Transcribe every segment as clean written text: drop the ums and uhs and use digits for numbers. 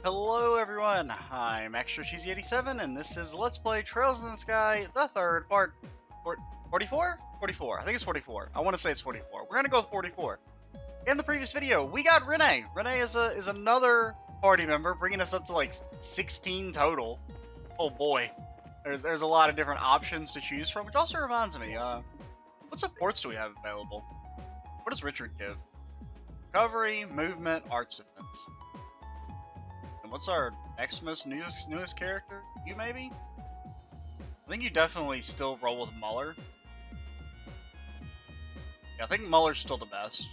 Hello everyone, I'm Extra Cheesy 87 and this is Let's Play Trails in the Sky, the third part. 44? 44, I think it's 44. I want to say it's 44. We're gonna go with 44. In the previous video, we got Renee. Renee is another party member, bringing us up to like 16 total. Oh boy, there's a lot of different options to choose from, which also reminds me, what supports do we have available? What does Richard give? Recovery, movement, arts defense. And what's our next most newest character? You maybe? I think you definitely still roll with Muller. Yeah, I think Muller's still the best.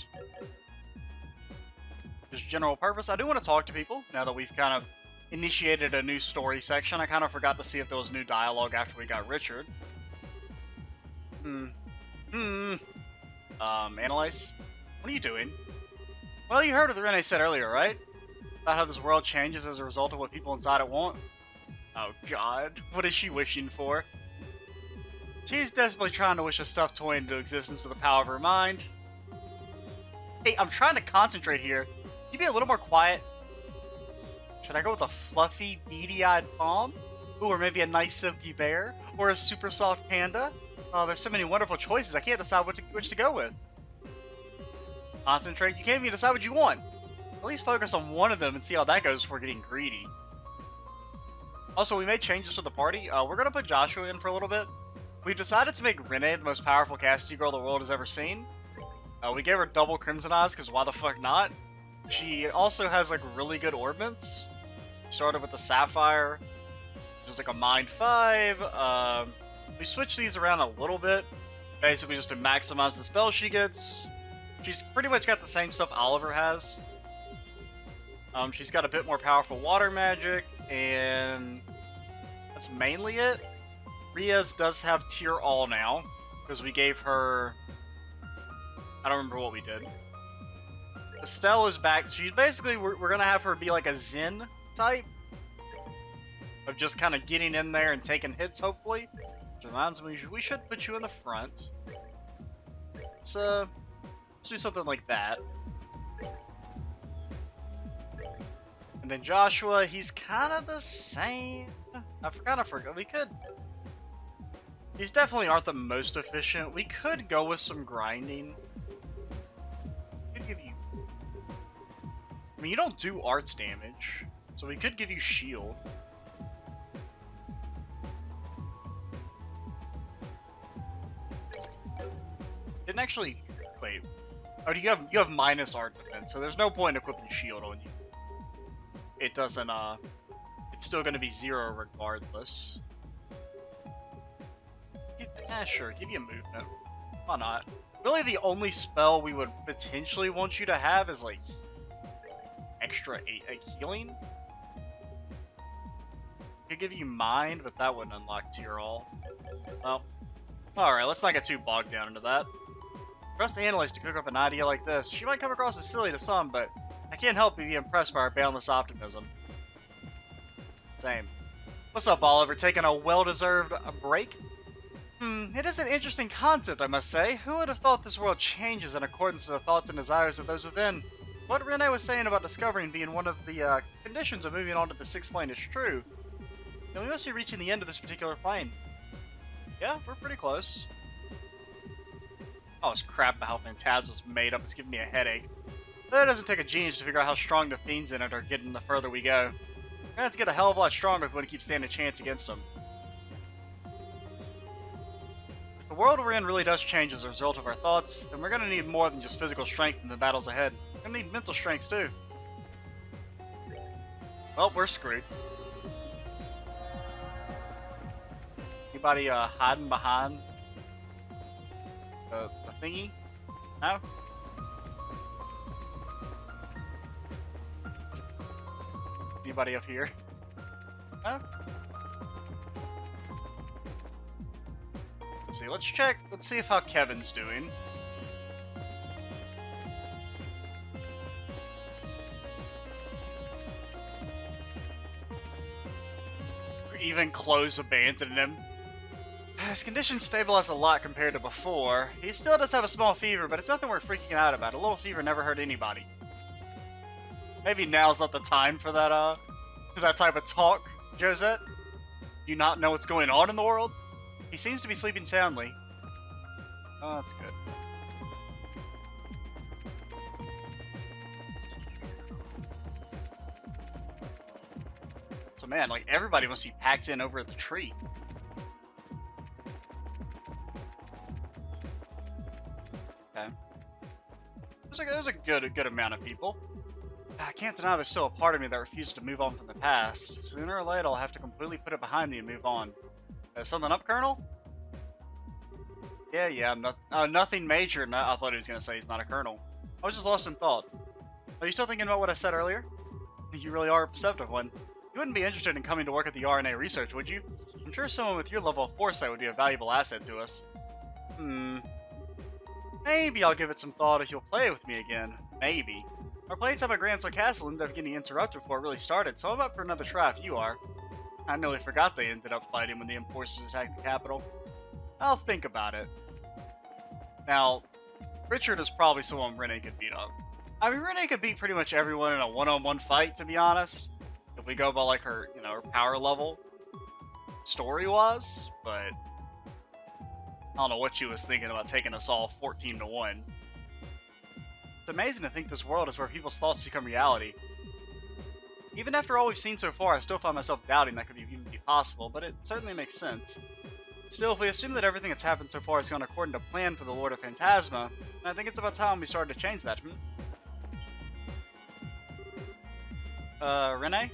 Just general purpose. I do want to talk to people now that we've kind of initiated a new story section. I kind of forgot to see if there was new dialogue after we got Richard. Analyze? What are you doing? Well, you heard what Renee said earlier, right? About how this world changes as a result of what people inside it want. Oh god, what is she wishing for? She's desperately trying to wish a stuffed toy into existence with the power of her mind. Hey, I'm trying to concentrate here. Can you be a little more quiet? Should I go with a fluffy, beady-eyed palm? Ooh, or maybe a nice silky bear? Or a super soft panda? Oh, there's so many wonderful choices, I can't decide which to go with. Concentrate? You can't even decide what you want. At least focus on one of them and see how that goes before getting greedy. Also, we made changes to the party. We're going to put Joshua in for a little bit. We've decided to make Renee the most powerful Cassidy girl the world has ever seen. We gave her double Crimson Eyes, because why the fuck not? She also has like really good orbments. Started with the Sapphire, which is like a Mind 5. We switched these around a little bit, basically just to maximize the spells she gets. She's pretty much got the same stuff Oliver has. She's got a bit more powerful water magic, and that's mainly it. Riaz does have tier all now, because we gave her... I don't remember what we did. Estelle is back. She's basically, we're going to have her be like a Zen type. Of just kind of getting in there and taking hits, hopefully. Which reminds me, we should put you in the front. Let's do something like that. And then Joshua, he's kind of the same. I kind of forgot. We could... These definitely aren't the most efficient. We could go with some grinding. Could give you... I mean, you don't do arts damage, so we could give you shield. Didn't actually... Wait. Oh, you have minus art defense, so there's no point in equipping shield on you. It doesn't, it's still going to be 0 regardless. Sure, give you a movement. Why not? Really, the only spell we would potentially want you to have is, like, extra healing. Could give you mind, but that wouldn't unlock tier all. Well, alright, let's not get too bogged down into that. Trust the analyst to cook up an idea like this. She might come across as silly to some, but I can't help but be impressed by her boundless optimism. Same. What's up, Oliver? Taking a well-deserved break? It is an interesting concept, I must say. Who would have thought this world changes in accordance with the thoughts and desires of those within? What Renee was saying about discovering being one of the conditions of moving on to the 6th plane is true. Then we must be reaching the end of this particular plane. Yeah, we're pretty close. Oh, this crap about how Phantasma's made up is giving me a headache. That doesn't take a genius to figure out how strong the fiends in it are getting the further we go. We're gonna have to get a hell of a lot stronger if we want to keep standing a chance against them. If the world we're in really does change as a result of our thoughts, then we're gonna need more than just physical strength in the battles ahead. We're gonna need mental strength too. Well, we're screwed. Anybody hiding behind the thingy? No? Anybody up here? No? Let's see, let's check. Let's see how Kevin's doing. Even close abandoning him. His condition stabilized a lot compared to before. He still does have a small fever, but it's nothing worth freaking out about. A little fever never hurt anybody. Maybe now's not the time for that, that type of talk, Josette? Do you not know what's going on in the world? He seems to be sleeping soundly. Oh, that's good. So man, like everybody must be packed in over at the tree. Okay. There's a good amount of people. I can't deny there's still a part of me that refuses to move on from the past. Sooner or later, I'll have to completely put it behind me and move on. Something up, Colonel? Yeah, nothing major. No, I thought he was going to say he's not a colonel. I was just lost in thought. Are you still thinking about what I said earlier? You really are a perceptive one. You wouldn't be interested in coming to work at the RNA research, would you? I'm sure someone with your level of foresight would be a valuable asset to us. Maybe I'll give it some thought if you'll play with me again. Maybe. Our playtime at Grandstar Castle ended up getting interrupted before it really started, so I'm up for another try if you are. I nearly forgot they ended up fighting when the enforcers attacked the capital. I'll think about it. Now, Richard is probably someone Renee could beat up. I mean, Renee could beat pretty much everyone in a one-on-one fight, to be honest. If we go by, like, her, her power level, story-wise, but I don't know what she was thinking about taking us all 14-1. It's amazing to think this world is where people's thoughts become reality. Even after all we've seen so far, I still find myself doubting that could even be possible, but it certainly makes sense. Still, if we assume that everything that's happened so far has gone according to plan for the Lord of Phantasma, then I think it's about time we started to change that, Renee?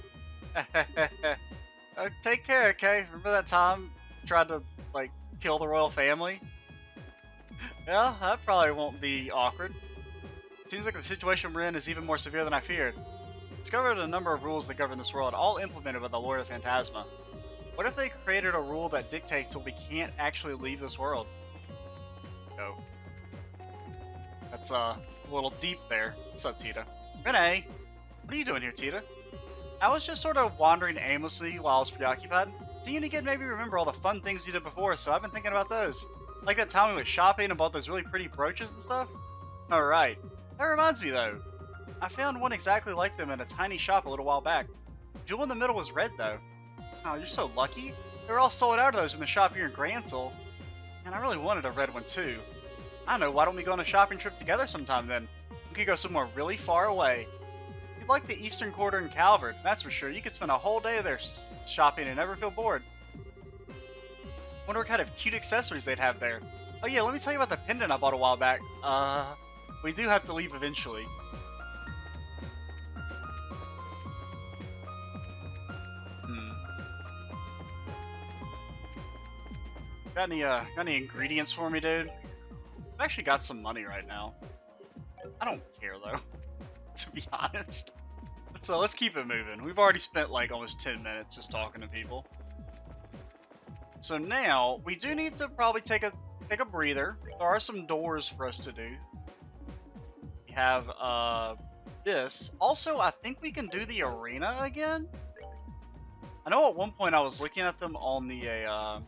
Take care, okay? Remember that time you tried to, like, kill the royal family? Yeah, that probably won't be awkward. Seems like the situation we're in is even more severe than I feared. Discovered a number of rules that govern this world, all implemented by the Lord of Phantasma. What if they created a rule that dictates that we can't actually leave this world? Oh. That's a little deep there. What's up, Tita? Renee! What are you doing here, Tita? I was just sort of wandering aimlessly while I was preoccupied. Seeing again made me remember all the fun things you did before, so I've been thinking about those. Like that time we went shopping and bought those really pretty brooches and stuff? Alright. That reminds me though. I found one exactly like them in a tiny shop a little while back. The jewel in the middle was red though. Oh, you're so lucky. They were all sold out of those in the shop here in Gransel. And I really wanted a red one too. I don't know, why don't we go on a shopping trip together sometime then? We could go somewhere really far away. You'd like the Eastern Quarter in Calvert, that's for sure. You could spend a whole day there shopping and never feel bored. Wonder what kind of cute accessories they'd have there. Oh yeah, let me tell you about the pendant I bought a while back. We do have to leave eventually. Got any ingredients for me, dude? I've actually got some money right now. I don't care though, to be honest. So let's keep it moving. We've already spent like almost 10 minutes just talking to people. So now we do need to probably take a breather. There are some doors for us to do. We have this. Also, I think we can do the arena again. I know at one point I was looking at them on the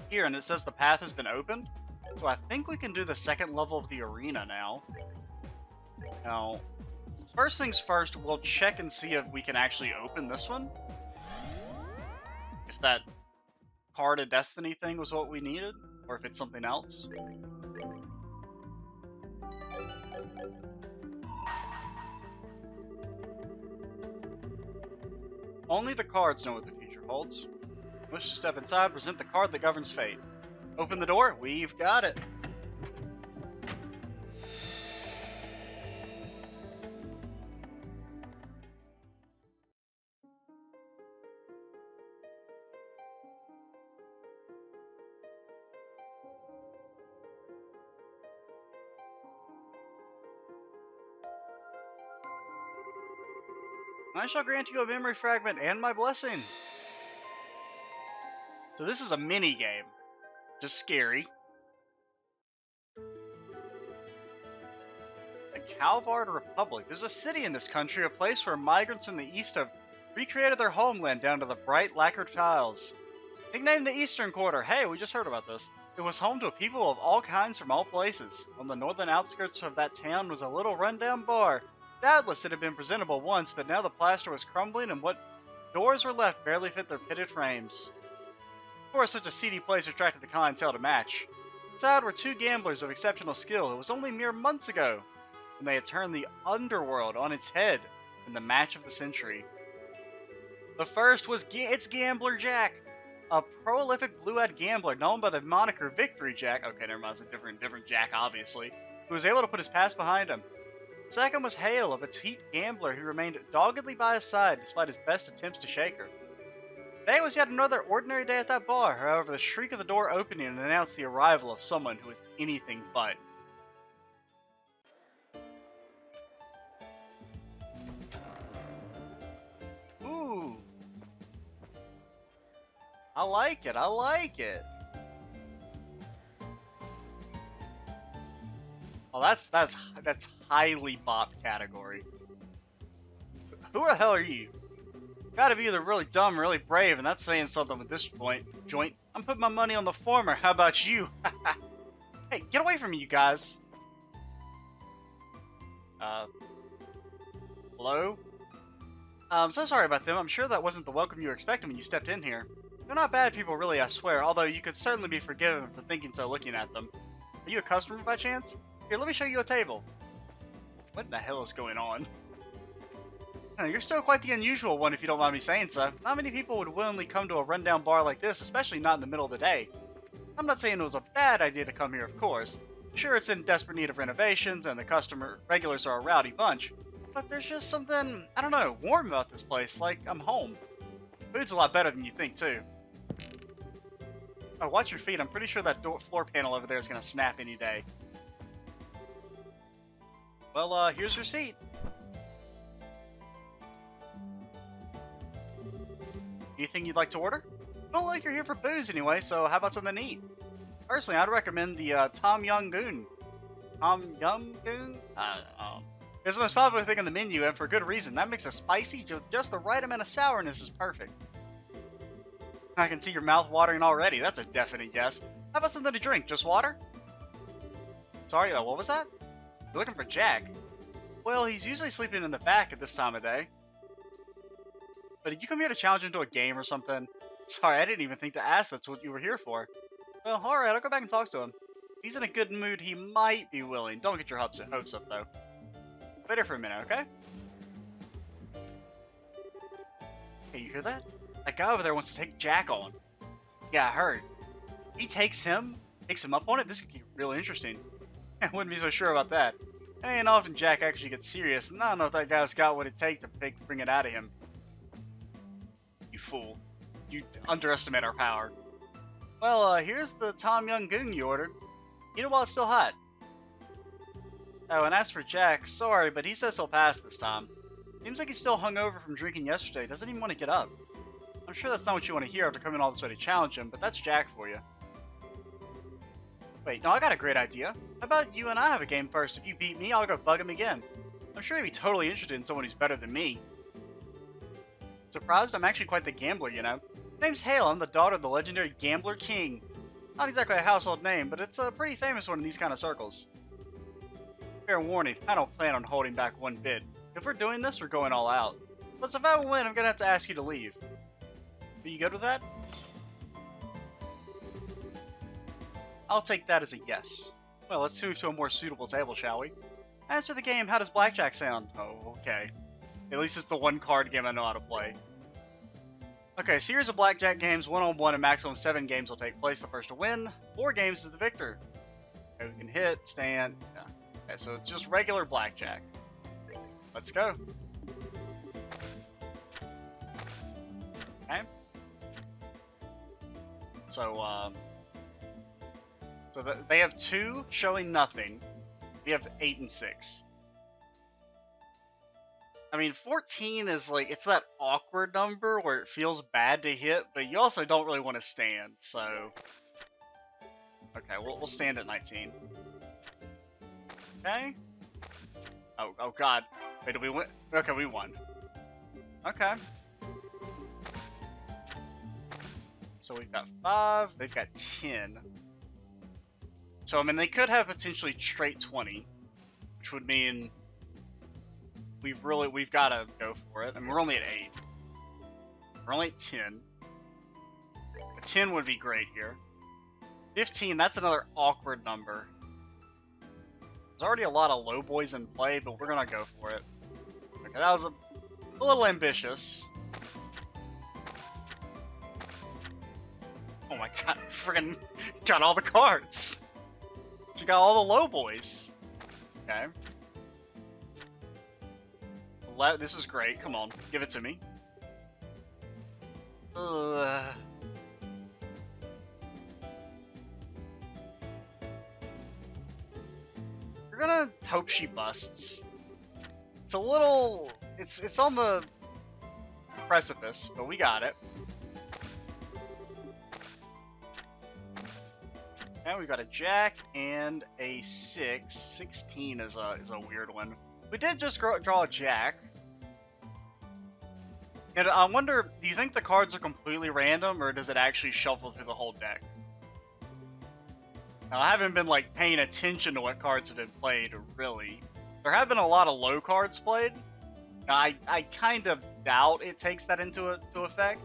here, and it says the path has been opened. So I think we can do the second level of the arena now. Now, first things first, we'll check and see if we can actually open this one. If that Card of Destiny thing was what we needed, or if it's something else. Only the cards know what the future holds. Wish to step inside, present the card that governs fate. Open the door, we've got it. I shall grant you a memory fragment and my blessing. So this is a mini game. Just scary. The Calvard Republic. There's a city in this country, a place where migrants in the East have recreated their homeland down to the bright lacquered tiles. Nicknamed the Eastern Quarter. Hey, we just heard about this. It was home to a people of all kinds from all places. On the northern outskirts of that town was a little rundown bar. Doubtless it had been presentable once, but now the plaster was crumbling and what doors were left barely fit their pitted frames. Of course, such a seedy place attracted the clientele to match. Inside were two gamblers of exceptional skill. It was only mere months ago when they had turned the underworld on its head in the match of the century. The first was it's Gambler Jack, a prolific blue-eyed gambler known by the moniker Victory Jack. Okay, never mind, it's a different Jack, obviously, who was able to put his past behind him. Second was Hale, a petite gambler who remained doggedly by his side despite his best attempts to shake her. Today was yet another ordinary day at that bar. However, the shriek of the door opening announced the arrival of someone who was anything but. Ooh. I like it, I like it. Oh, that's highly bopped category. Who the hell are you? Gotta be either really dumb or really brave, and that's saying something with this joint. I'm putting my money on the former. How about you? Hey, get away from me, you guys. Hello? I'm so sorry about them. I'm sure that wasn't the welcome you were expecting when you stepped in here. They're not bad people, really, I swear, although you could certainly be forgiven for thinking so looking at them. Are you a customer by chance? Here, let me show you a table. What in the hell is going on? You're still quite the unusual one, if you don't mind me saying so. Not many people would willingly come to a rundown bar like this, especially not in the middle of the day. I'm not saying it was a bad idea to come here, of course. Sure, it's in desperate need of renovations, and the regulars are a rowdy bunch. But there's just something, I don't know, warm about this place, like I'm home. Food's a lot better than you think, too. Oh, watch your feet. I'm pretty sure that floor panel over there is going to snap any day. Well, here's your seat. Anything you'd like to order? Well, like you're here for booze anyway, so how about something to eat? Personally, I'd recommend the Tom Yum Goon. Tom Yum Goon? It's the most popular thing on the menu, and for good reason. That makes it spicy, just the right amount of sourness is perfect. I can see your mouth watering already. That's a definite yes. How about something to drink? Just water? Sorry, what was that? You're looking for Jack. Well, he's usually sleeping in the back at this time of day. But did you come here to challenge him to a game or something? Sorry, I didn't even think to ask that's what you were here for. Well, alright, I'll go back and talk to him. If he's in a good mood, he might be willing. Don't get your hopes up, though. Wait here for a minute, okay? Hey, you hear that? That guy over there wants to take Jack on. Yeah, I heard. If he takes him up on it, this could get real interesting. I wouldn't be so sure about that. It ain't often Jack actually gets serious, and I don't know if that guy's got what it takes to bring it out of him. You fool. You underestimate our power. Well, here's the Tom Yum Goon you ordered. Eat it while it's still hot. Oh, and as for Jack, sorry, but he says he'll pass this time. Seems like he's still hungover from drinking yesterday, doesn't even want to get up. I'm sure that's not what you want to hear after coming all this way to challenge him, but that's Jack for you. Wait, no, I got a great idea. How about you and I have a game first? If you beat me, I'll go bug him again. I'm sure he'd be totally interested in someone who's better than me. Surprised? I'm actually quite the gambler, you know. My name's Hale. I'm the daughter of the legendary Gambler King. Not exactly a household name, but it's a pretty famous one in these kind of circles. Fair warning, I don't plan on holding back one bit. If we're doing this, we're going all out. Plus, if I win, I'm gonna have to ask you to leave. Are you good with that? I'll take that as a yes. Well, let's move to a more suitable table, shall we? As for the game, how does blackjack sound? Oh, okay. At least it's the one card game I know how to play. Okay, series of blackjack games, one-on-one, and maximum 7 games will take place. The first to win, 4 games is the victor. Okay, we can hit, stand. Yeah. Okay, so it's just regular blackjack. Let's go. Okay. So, they have 2 showing nothing. We have 8 and 6. I mean, 14 is like, it's that awkward number where it feels bad to hit, but you also don't really want to stand, so... Okay, we'll stand at 19. Okay. Oh god. Wait, did we win? Okay, we won. Okay. So we've got 5, they've got 10. So, I mean, they could have potentially straight 20, which would mean we've got to go for it. I mean, we're only at 8. We're only at 10. A 10 would be great here. 15, that's another awkward number. There's already a lot of low boys in play, but we're gonna go for it. Okay, that was a little ambitious. Oh my god, friggin' got all the cards. She got all the low boys. Okay. This is great. Come on, give it to me. Ugh. We're gonna hope she busts. It's a little... It's on the precipice, but we got it. And we've got a jack and a 6. 16 is a weird one. We did just draw a jack. And I wonder, do you think the cards are completely random, or does it actually shuffle through the whole deck? Now, I haven't been, like, paying attention to what cards have been played, really. There have been a lot of low cards played. Now, I kind of doubt it takes that into effect.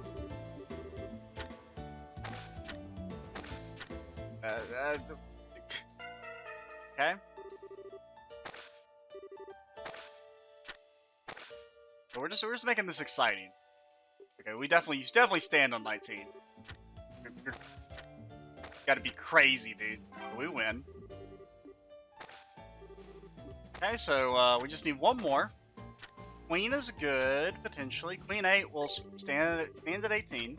Okay. So we're just making this exciting. Okay, you definitely stand on 19. You're gotta be crazy, dude. We win. Okay, so we just need one more. Queen is good, potentially. Queen 8 will stands at 18.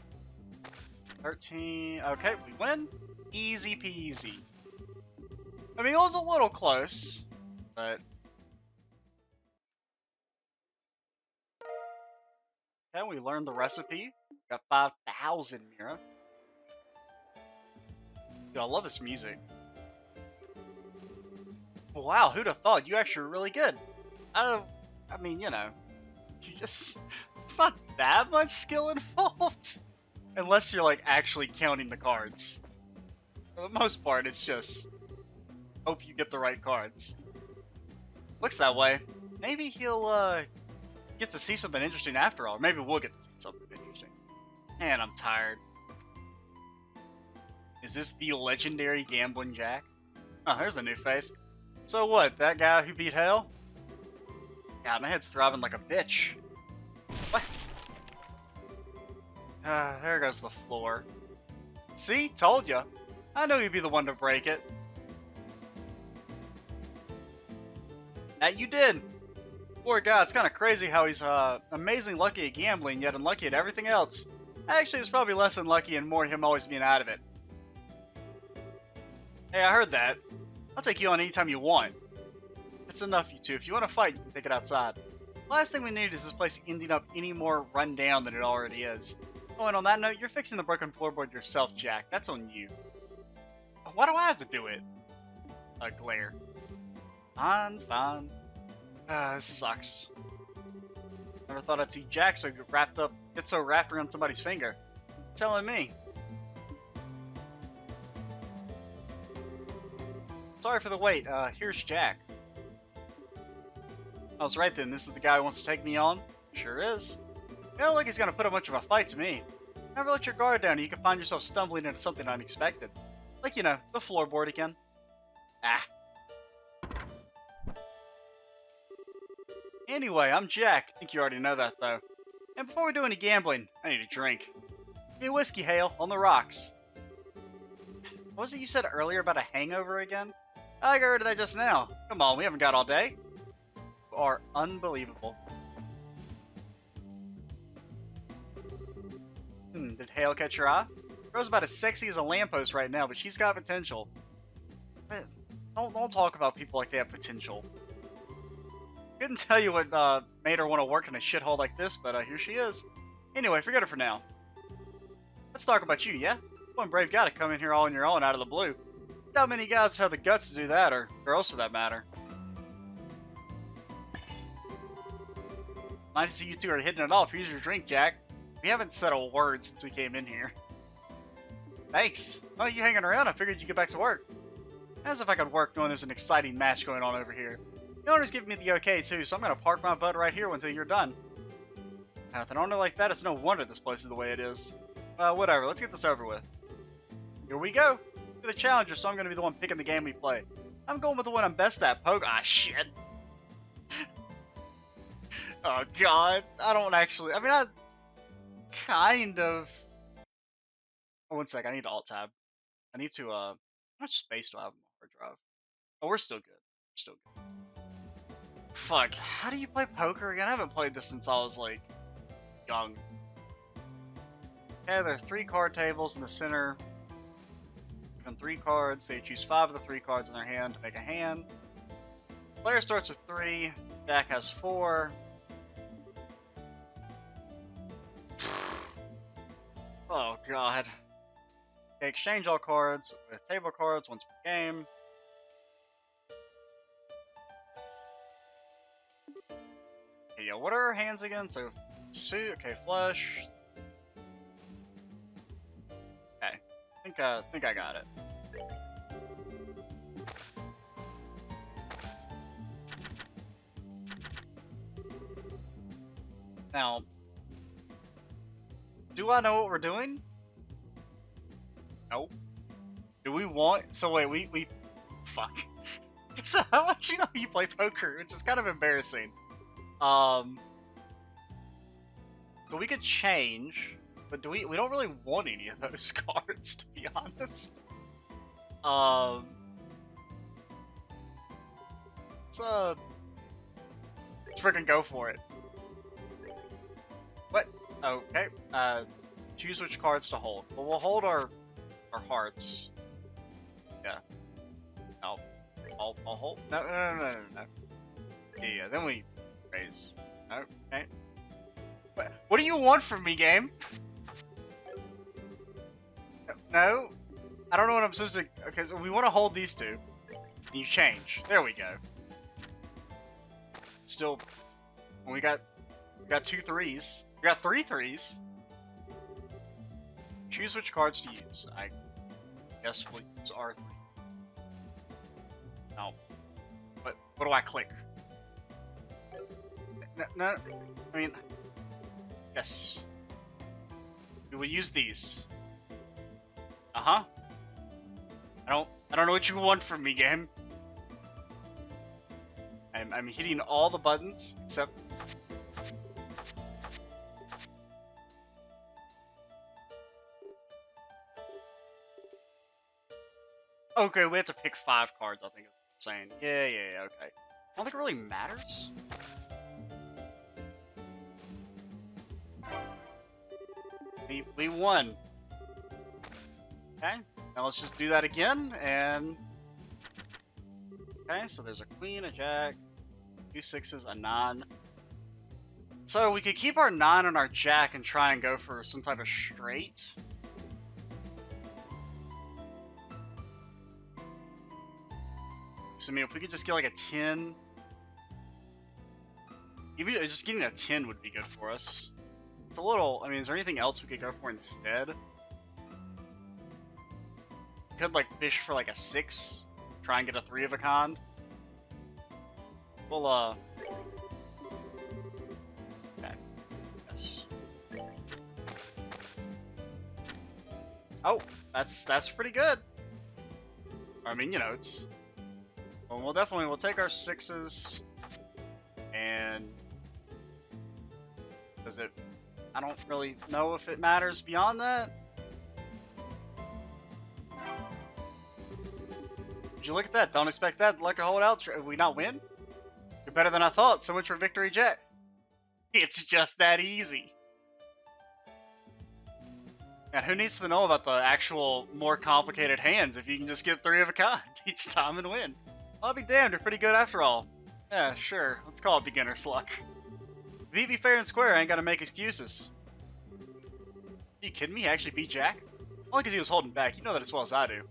13. Okay, we win. Easy peasy. I mean, it was a little close, but... Okay, we learned the recipe. Got 5,000 Mira. Dude, I love this music. Wow, who'd have thought? You actually were really good. I mean, you know, it's not that much skill involved. Unless you're, like, actually counting the cards. For the most part, it's just hope you get the right cards. Looks that way. Maybe he'll, get to see something interesting after all. Maybe we'll get to see something interesting. Man, I'm tired. Is this the legendary Gambling Jack? Oh, there's a new face. So what, that guy who beat Hell? God, my head's throbbing like a bitch. What? There goes the floor. See? Told ya. I knew you'd be the one to break it. That you did. Poor guy, it's kind of crazy how he's amazingly lucky at gambling, yet unlucky at everything else. Actually, it's probably less unlucky and more him always being out of it. Hey, I heard that. I'll take you on anytime you want. It's enough, you two. If you want to fight, you can take it outside. Last thing we need is this place ending up any more run down than it already is. Oh, and on that note, you're fixing the broken floorboard yourself, Jack. That's on you. Why do I have to do it? A glare. Fine, fine. This sucks. Never thought I'd see Jack get so wrapped around somebody's finger. Telling me. Sorry for the wait. Here's Jack. I was right then. This is the guy who wants to take me on? Sure is. You don't look like he's gonna put up much of a fight to me. Never let your guard down or you can find yourself stumbling into something unexpected. Like, you know, the floorboard again. Ah. Anyway, I'm Jack. I think you already know that, though. And before we do any gambling, I need a drink. Give me whiskey, Hale, on the rocks. What was it you said earlier about a hangover again? I got rid of that just now. Come on, we haven't got all day. You are unbelievable. Did Hale catch your eye? Girl's about as sexy as a lamppost right now, but she's got potential. But don't talk about people like they have potential. Couldn't tell you what made her want to work in a shithole like this, but here she is. Anyway, forget her for now. Let's talk about you, yeah? One brave guy to come in here all on your own out of the blue. Not many guys have the guts to do that, or girls for that matter. Nice to see you two are hitting it off. Here's your drink, Jack. We haven't said a word since we came in here. Thanks. Oh, you hanging around? I figured you'd get back to work. As if I could work knowing there's an exciting match going on over here. The owner's giving me the okay too, so I'm gonna park my butt right here until you're done. With an owner like that, it's no wonder this place is the way it is. Whatever, let's get this over with. Here we go. You're the challenger, so I'm gonna be the one picking the game we play. I'm going with the one I'm best at, poke. Ah, shit. Oh, God. I don't actually... I mean, I kind of... Oh, one sec. I need to alt-tab. I need to, How much space do I have on my hard drive? Oh, we're still good. We're still good. Fuck. How do you play poker again? I haven't played this since I was, like, young. Okay, there are 3 card tables in the center. Given 3 cards, they choose 5 of the 3 cards in their hand to make a hand. Player starts with 3. Jack has 4. Oh, God. Okay, exchange all cards with table cards once per game. Okay, yeah, what are our hands again? So, suit, okay, flush. Okay, I think I got it. Now, do I know what we're doing? Nope. Do we want... So wait, we... Fuck. So how much you know you play poker? Which is kind of embarrassing. But we could change. But do we don't really want any of those cards, to be honest. Let's freaking go for it. What? Okay. Choose which cards to hold. Well, we'll hold our hearts. Yeah. I'll hold. No. Yeah. Then we raise. No. Okay. What do you want from me, game? No. I don't know what I'm supposed to. Okay, so we want to hold these 2. And you change. There we go. Still, we got 2 3s. We got 3 3s. Choose which cards to use. I guess we'll use R3. No. What do I click? No. I mean, yes. We will use these. Uh-huh. I don't know what you want from me, game. I'm hitting all the buttons except. Okay, we have to pick 5 cards, I think I'm saying. Yeah, okay. I don't think it really matters. We won. Okay, now let's just do that again, and... Okay, so there's a queen, a jack, 2 6s, a 9. So we could keep our 9 and our jack and try and go for some type of straight. So, I mean, if we could just get like a 10, even just getting a 10 would be good for us. It's a little, I mean, is there anything else we could go for instead? We could like fish for like a 6, try and get a 3 of a kind. We'll, okay, yes. Oh, that's pretty good. I mean, you know, it's... Well, we'll take our 6s, and does it? I don't really know if it matters beyond that. Would you look at that? Don't expect that. Like a hold out. We not win? You're better than I thought. So much for victory, Jet. It's just that easy. And who needs to know about the actual more complicated hands if you can just get 3 of a kind each time and win? I'll be damned, you're pretty good after all. Yeah, sure. Let's call it beginner's luck. Beat me fair and square, I ain't gotta make excuses. Are you kidding me? He actually beat Jack? Only because he was holding back. You know that as well as I do.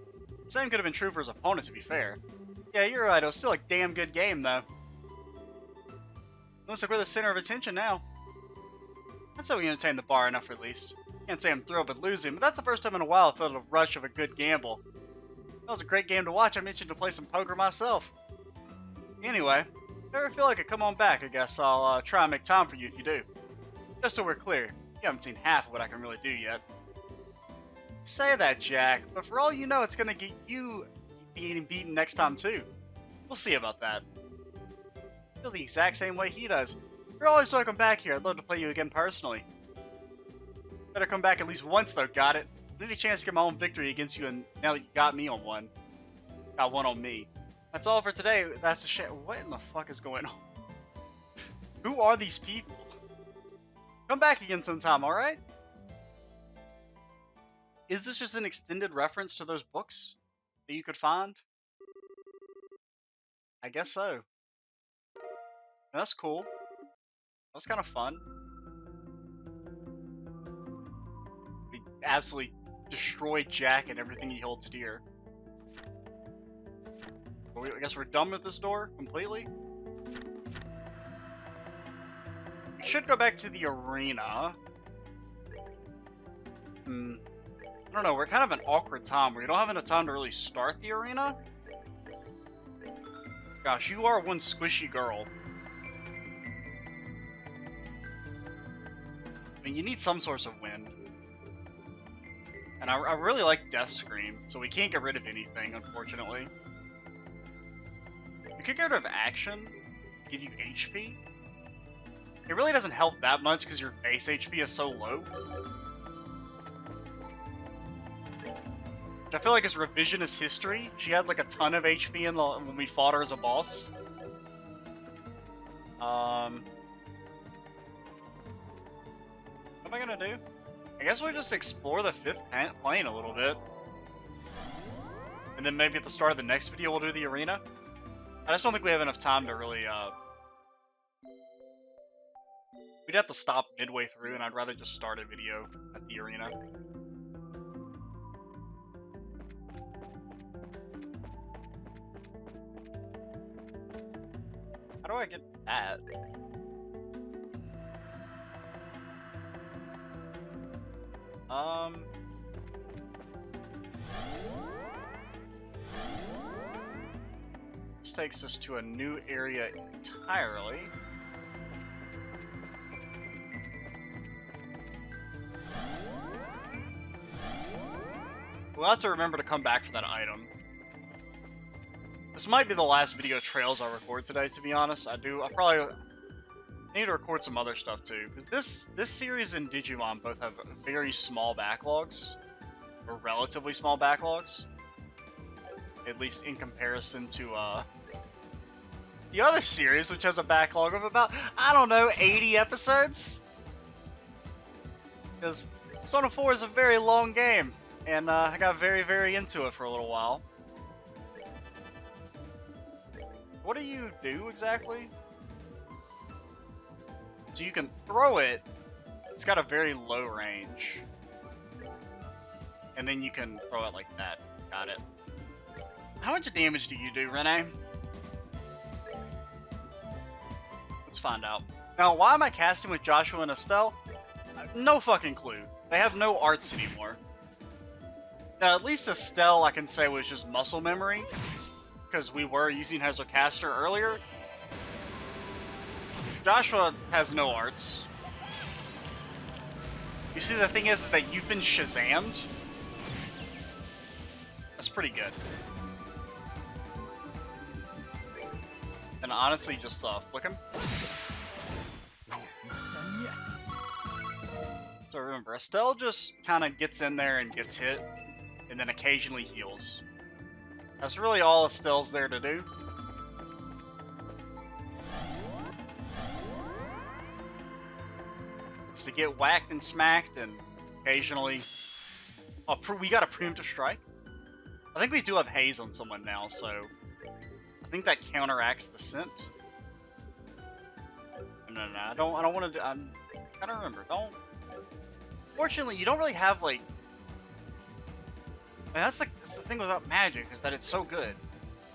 Same could have been true for his opponent, to be fair. Yeah, you're right. It was still a damn good game, though. Looks like we're the center of attention now. That's how we entertain the bar enough, at least. Can't say I'm thrilled with losing, but that's the first time in a while I felt a rush of a good gamble. That was a great game to watch. I mentioned to play some poker myself. Anyway, If you ever feel like it, come on back. I guess I'll try and make time for you if you do. Just so we're clear, you haven't seen half of what I can really do yet. Say that, Jack, but for all you know, it's gonna get you being beaten next time too. We'll see about that. I feel the exact same way he does. You're always welcome back here. I'd love to play you again personally. Better come back at least once though, got it? I need a chance to get my own victory against you, and now that you got me on one. Got one on me. That's all for today. That's a shit. What in the fuck is going on? Who are these people? Come back again sometime, alright? Is this just an extended reference to those books that you could find? I guess so. That's cool. That was kind of fun. We absolutely destroyed Jack and everything he holds dear. Well, I guess we're done with this door completely. We should go back to the arena. I don't know, we're kind of an awkward time where you don't have enough time to really start the arena. Gosh, you are one squishy girl. I mean, you need some source of wind. And I really like Death Scream, so we can't get rid of anything, unfortunately. We could get rid of action, give you HP. It really doesn't help that much because your base HP is so low. Which I feel like is revisionist history. She had like a ton of HP when we fought her as a boss. What am I gonna do? I guess we'll just explore the 5th plane a little bit. And then maybe at the start of the next video we'll do the arena. I just don't think we have enough time to really, we'd have to stop midway through, and I'd rather just start a video at the arena. How do I get that? This takes us to a new area entirely. We'll have to remember to come back for that item. This might be the last video trails I'll record today, to be honest. I probably need to record some other stuff too, because this series and Digimon both have very small backlogs, or relatively small backlogs, at least in comparison to the other series, which has a backlog of about, I don't know, 80 episodes. Because Persona 4 is a very long game, and I got very, very into it for a little while. What do you do exactly? So you can throw it. It's got a very low range. And then you can throw it like that. Got it. How much damage do you do, Renee? Let's find out. Now, why am I casting with Joshua and Estelle? No fucking clue. They have no arts anymore. Now, at least Estelle, I can say, was just muscle memory. Because we were using Hezocaster earlier. Joshua has no arts. You see, the thing is that you've been Shazammed. That's pretty good. And honestly, just flick him. So remember, Estelle just kind of gets in there and gets hit, and then occasionally heals. That's really all Estelle's there to do. Is to get whacked and smacked, and occasionally... Oh, we got a preemptive strike? I think we do have haze on someone now, so... I think that counteracts the scent. No, I don't want to do... I'm trying to remember, don't... Fortunately, you don't really have, like... And that's the thing about magic, is that it's so good.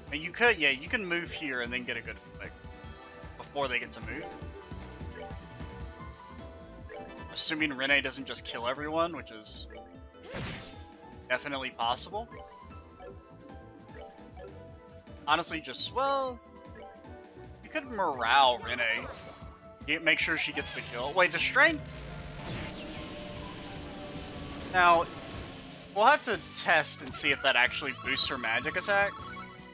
I mean, you could, yeah, you can move here and then get a good flick before they get to move. Assuming Renee doesn't just kill everyone, which is definitely possible. Honestly, just, well... You could morale Renee. Make sure she gets the kill. Wait, the strength? Now, we'll have to test and see if that actually boosts her magic attack.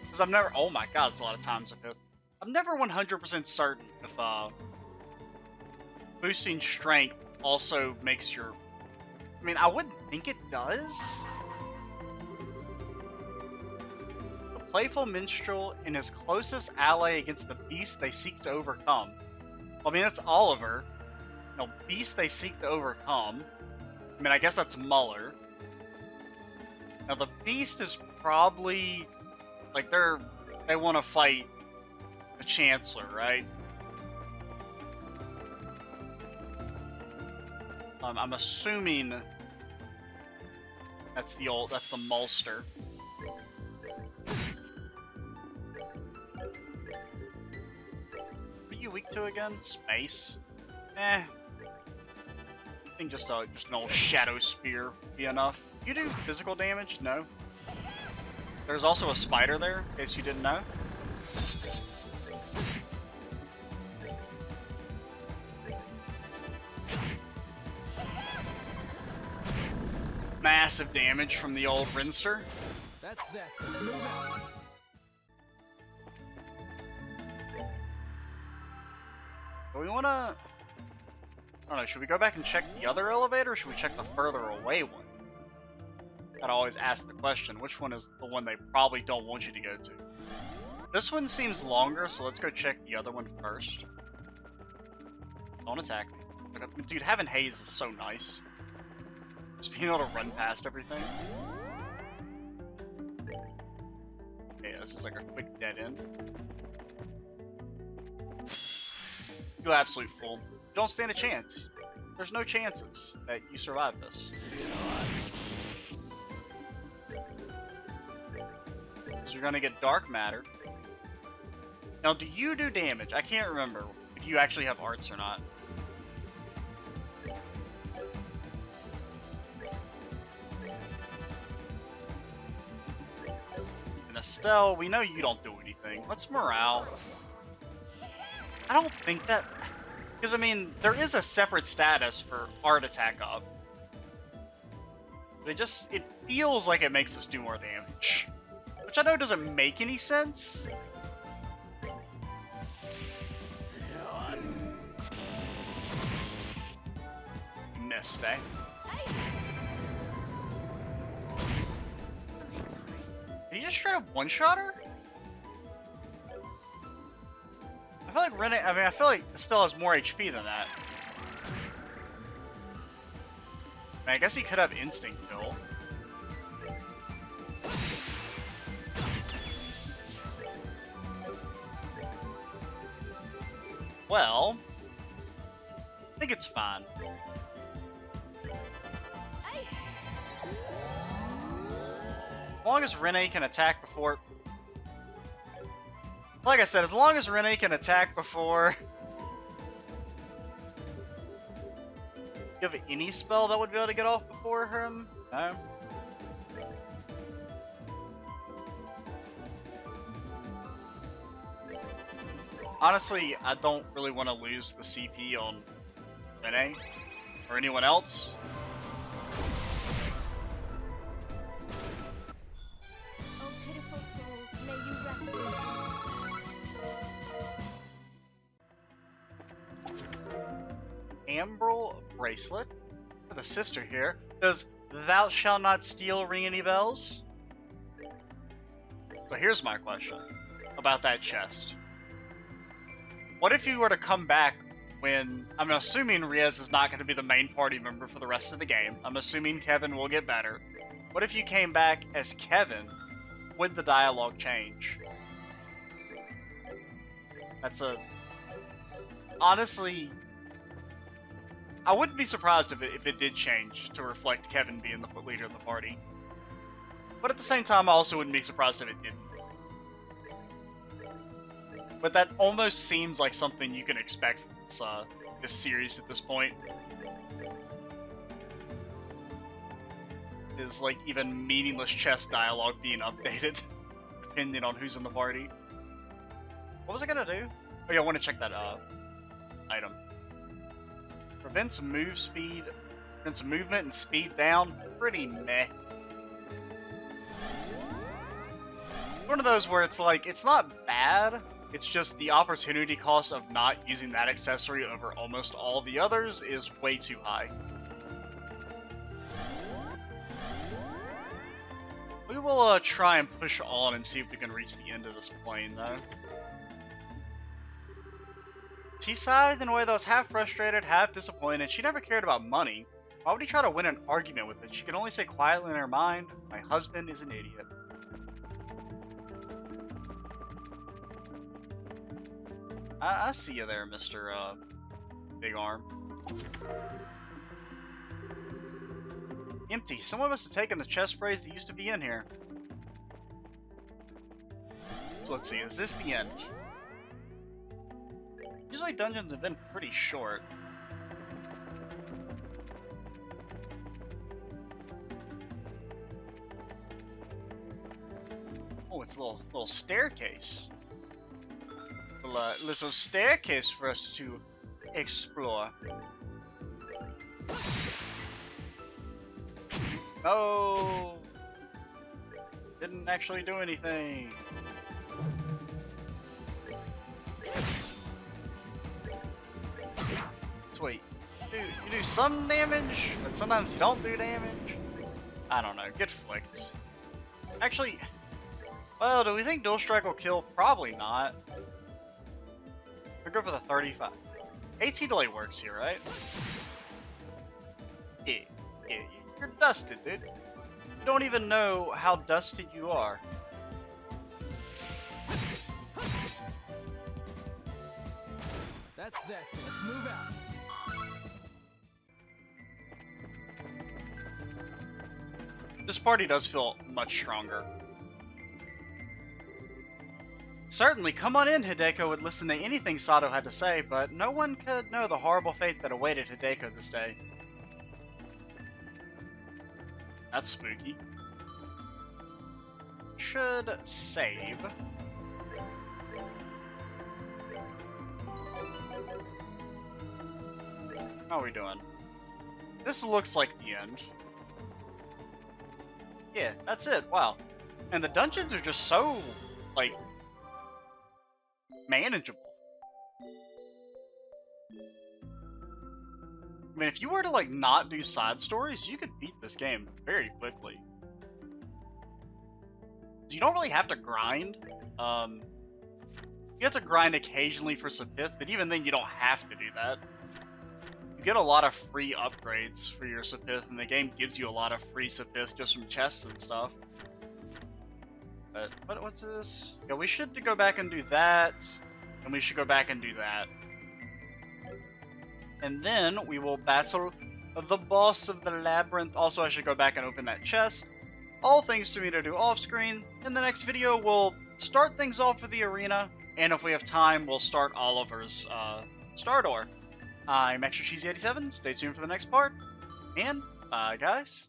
Because I've never... Oh my god, it's a lot of times I've hit. I'm never 100% certain if boosting strength also makes your... I mean, I wouldn't think it does. The playful minstrel and his closest ally against the beast they seek to overcome. I mean, that's Oliver. No, beast they seek to overcome. I mean, I guess that's Muller. Now, the beast is probably... Like, they want to fight the Chancellor, right? I'm assuming that's the Mulster. What are you weak to again? Space? I think just an old Shadow Spear would be enough. You do physical damage? No. There's also a spider there, in case you didn't know. Massive damage from the old Rinster. That's that. Let's move out. Do we wanna... I don't know, should we go back and check the other elevator, or should we check the further away one? Gotta always ask the question, which one is the one they probably don't want you to go to? This one seems longer, so let's go check the other one first. Don't attack me. Dude, having haze is so nice. Just being able to run past everything. Yeah, this is like a quick dead end. You absolute fool. Don't stand a chance. There's no chances that you survive this. So you're gonna get dark matter. Now, do you do damage? I can't remember if you actually have arts or not. And Estelle, we know you don't do anything. Let's morale. I don't think that... Because, I mean, there is a separate status for art attack up. But it feels like it makes us do more damage. Which I know doesn't make any sense. Missed, eh? Did he just straight up one-shot her? I feel like Renee... I mean, I feel like it still has more HP than that. I mean, I guess he could have instinct kill. Well, I think it's fine. As long as Renee can attack before... Like I said, as long as Renee can attack before... You have any spell that would be able to get off before him? No? Honestly, I don't really want to lose the CP on Renee or anyone else. Oh, pitiful souls, may you rest in peace. Ambral bracelet for the sister here. Does "Thou shalt not steal" ring any bells? So here's my question about that chest. What if you were to come back when... I'm assuming Riez is not going to be the main party member for the rest of the game. I'm assuming Kevin will get better. What if you came back as Kevin? Would the dialogue change? That's a... Honestly... I wouldn't be surprised if it did change to reflect Kevin being the leader of the party. But at the same time, I also wouldn't be surprised if it didn't. But that almost seems like something you can expect from this series at this point. Is like even meaningless chess dialogue being updated, depending on who's in the party. What was I gonna do? Oh yeah, I want to check that item. Prevents move speed, prevents movement and speed down. Pretty meh. One of those where it's like, it's not bad, it's just the opportunity cost of not using that accessory over almost all the others is way too high. We will try and push on and see if we can reach the end of this plane, though. She sighed in a way that was half frustrated, half disappointed. She never cared about money. Why would he try to win an argument with it? She could only say quietly in her mind, "My husband is an idiot." I see you there, Mr. Big Arm. Empty. Someone must have taken the chest phrase that used to be in here. So let's see, is this the end? Usually dungeons have been pretty short. Oh, it's a little staircase. Little staircase for us to explore. Oh, didn't actually do anything. Sweet. You do some damage, but sometimes you don't do damage. I don't know. Get flicked. Actually, well, do we think Dual Strike will kill? Probably not. We'll go for the 35. AT delay works here, right? Yeah, you're dusted, dude. You don't even know how dusted you are. That's that. Let's move out. This party does feel much stronger. Certainly, come on in, Hideko would listen to anything Sato had to say, but no one could know the horrible fate that awaited Hideko this day. That's spooky. Should save. How are we doing? This looks like the end. Yeah, that's it. Wow. And the dungeons are just so, like, manageable. I mean, if you were to, like, not do side stories, you could beat this game very quickly. You don't really have to grind. You have to grind occasionally for Sepith, but even then you don't have to do that. You get a lot of free upgrades for your Sepith, and the game gives you a lot of free Sepith just from chests and stuff. But what's this? Yeah, we should go back and do that, and we should go back and do that. And then we will battle the boss of the labyrinth. Also, I should go back and open that chest. All things for me to do off screen. In the next video, we'll start things off with the arena, and if we have time, we'll start Oliver's Star Door. I'm Extra Cheesy 87. Stay tuned for the next part, and bye, guys.